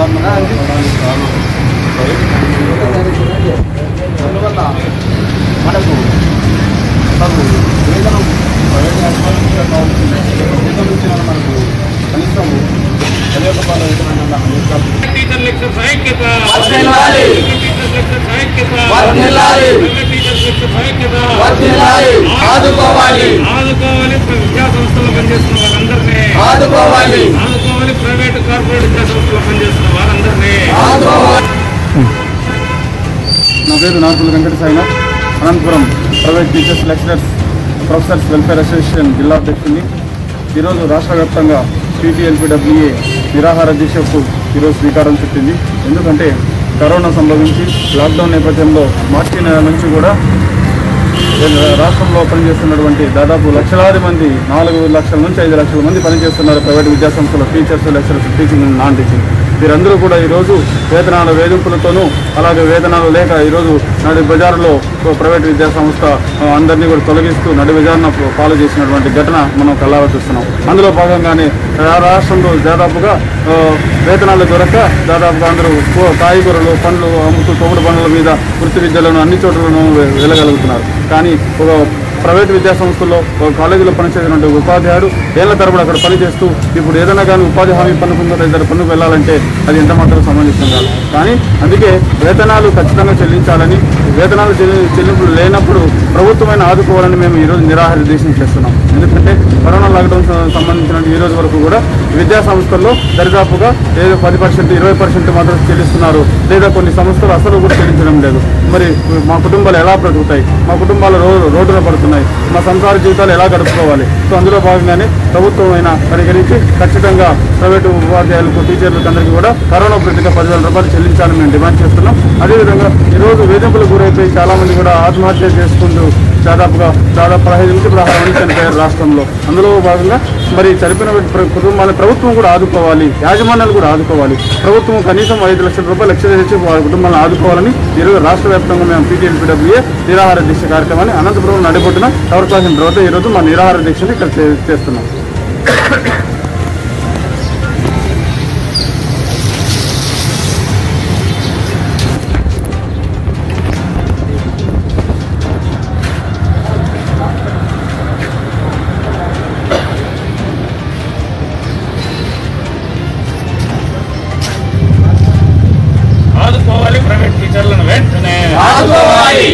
అందువల్ల మనకు వేతనం ప్రైవేట్ హాస్పిటల్ కావాల్సింది మనకు కనీసం 10,000 రూపాయల వేతనం విద్యా సంస్థలు పనిచేస్తున్న వారందరినీ ప్రైవేట్ కార్పొరేట్ విద్యా సంస్థలు పనిచేస్తున్న వారందరినీ. నా పేరు Narkula Venkata Sainath, Anantapuram private teachers lecturers professors welfare association జిల్లా అధ్యక్షుడిని. ఈరోజు రాష్ట్ర వ్యాప్తంగా PTLPWA నిరాహార దీక్షకు ఈరోజు శ్రీకారం చుట్టింది. ఎందుకంటే కరోనా సంభవించి లాక్డౌన్ నేపథ్యంలో మార్చి నెల నుంచి కూడా రాష్ట్రంలో పనిచేస్తున్నటువంటి దాదాపు లక్షలాది మంది 4 లక్షల నుంచి 5 లక్షల మంది పనిచేస్తున్నారు ప్రైవేట్ విద్యాసంస్థలో, teachers lecturers, teaching non teaching. వీరందరూ కూడా ఈరోజు వేతనాల వేధింపులతోనూ అలాగే వేతనాలు లేక ఈరోజు నడి బజారులో ప్రైవేట్ విద్యాసంస్థ అందరినీ కూడా తొలగిస్తూ నడి బజారును ఫాలో చేసినటువంటి ఘటన మనం కళ్ళారా చూస్తున్నాం. అందులో భాగంగానే రాష్ట్రంలో దాదాపుగా వేతనాలు దొరక్క దాదాపుగా అందరూ కాయగూరలు పండ్లు అమ్ముతూ తోముడు బండ్ల మీద వృత్తి విద్యలను అన్ని చోట్లను వెళ్ళగలుగుతున్నారు. కానీ ఒక ప్రైవేట్ విద్యాసంస్థల్లో ఒక కాలేజీలో పనిచేసినటువంటి ఉపాధ్యాయుడు ఏళ్ల తరబడి అక్కడ పనిచేస్తూ ఇప్పుడు ఏదైనా కానీ ఉపాధి హామీ పన్ను కింద ఇద్దరు పన్నుకు వెళ్ళాలంటే అది ఎంత మాత్రం సమంజసం కాదు. కానీ అందుకే వేతనాలు ఖచ్చితంగా చెల్లించాలని, వేతనాలు చెల్లింపులు లేనప్పుడు ప్రభుత్వమైన ఆదుకోవాలని మేము ఈరోజు నిరాహార దీక్ష చేస్తున్నాం. ఎందుకంటే కరోనా లాక్డౌన్ సంబంధించిన ఈ రోజు వరకు కూడా విద్యా సంస్థల్లో దరిదాపుగా ఏదో 10%, 20% మాత్రం చెల్లిస్తున్నారు, లేదా కొన్ని సంస్థలు అసలు కూడా చెల్లించడం లేదు. మరి మా కుటుంబాలు ఎలా బ్రతుకుతాయి, మా కుటుంబాలు రోడ్డున పడుతున్నాయి, మా సంసార జీవితాలు ఎలా గడుపుకోవాలి? సో అందులో భాగంగానే ప్రభుత్వం అయినా పరిగణించి ఖచ్చితంగా ప్రైవేటు ఉపాధ్యాయులకు, టీచర్లకు అందరికీ కూడా కరోనా ప్రతిగా 10,000 రూపాయలు చెల్లించాలని మేము డిమాండ్ చేస్తున్నాం. అదేవిధంగా ఈరోజు వేధింపులకు గురైపోయి చాలామంది కూడా ఆత్మహత్య చేసుకుంటూ దాదాపు 15 నుంచి 16 మంది చనిపోయారు రాష్ట్రంలో. అందులో భాగంగా మరి చనిపోయిన కుటుంబాన్ని ప్రభుత్వం కూడా ఆదుకోవాలి, యాజమాన్యాలు కూడా ఆదుకోవాలి. ప్రభుత్వం కనీసం 5 లక్షల రూపాయలు ఎక్స్ట్రా చేసి వారి కుటుంబాలను ఆదుకోవాలని ఈరోజు రాష్ట్ర వ్యాప్తంగా మేము PTLPWA నిరాహార దీక్ష కార్యక్రమాన్ని అనంతపురం నడిబొడ్డున టవర్ క్లాసింగ్ తర్వాత ఈరోజు మా నిరాహార దీక్షను ఇక్కడ చేస్తున్నాం. ఆదుకోవాలి, ప్రైవేట్ టీచర్లను వెంటనే ఆపాలి,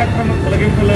అక్రమ తొలగింపులు